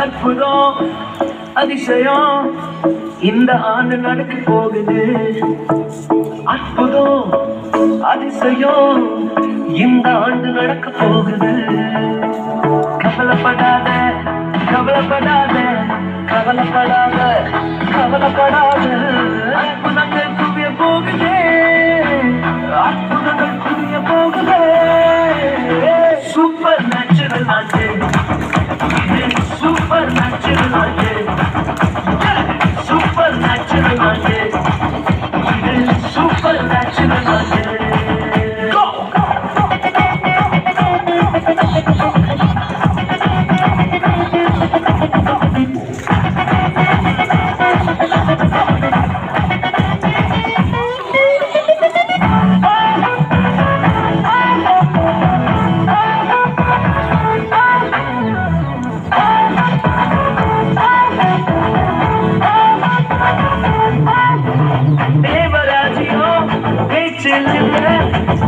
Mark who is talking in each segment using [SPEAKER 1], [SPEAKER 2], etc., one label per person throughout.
[SPEAKER 1] அற்புதம் அதிசயம் இந்த ஆண்டு நடக்க போகுது. அற்புதம் அதிசயம் இந்த ஆண்டு நடக்க போகுது. கவலைப்படாத கவலைப்படாத கவலைப்படாத கவலைப்படாத அற்புதங்கள் குவிய போகுதே, அற்புதங்கள் குவிய போகுதே. சூப்பர் நேச்சுரல் ஆச்சு, super natural ஆச்சு, super natural ஆச்சு, super natural ஆச்சு.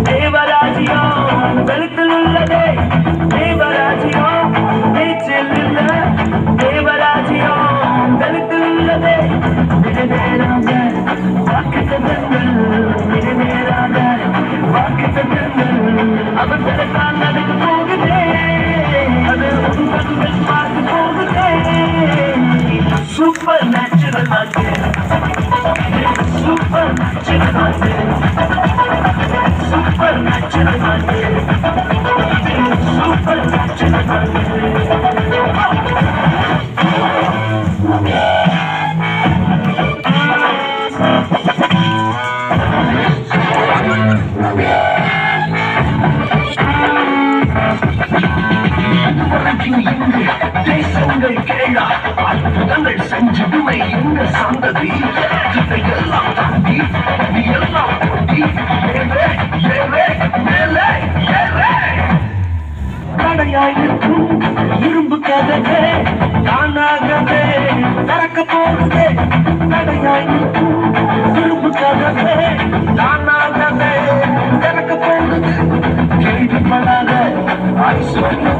[SPEAKER 1] தேவராஜ்யம் வெளுத்தில் உள்ளதே, தேவராஜ்யம் பேச்சில் இல்ல, தேவராஜ்யம் வெளுத்தில் உள்ளதே. நிறைவேறாத வாக்குத்தத்தங்கள், நிறைவேறாத வாக்குத்தத்தங்கள் அவர்களுக்காக நடக்க போகுதே, அது உங்கள் பார்த்து போகுதே. சூப்பர் நேச்சுரல் ஆச்சு, சூப்பர் நேச்சுரல் ஆச்சு, super natural ஆச்சு, super natural ஆச்சு. தேசங்கள் கேளா அற்புதங்கள் செஞ்சுடுமை எங்க சந்ததி, இதையெல்லாம் தாண்டி எல்லாம் தாண்டி தடையாயிருக்கும் இரும்பு கதவே தானாகவே திறக்க போகுதே, தடையாயிருக்கும் இரும்பு கதவே தானாகவே திறக்க போகுது. கேள்விப்படாத ஐஸ்வர்யம்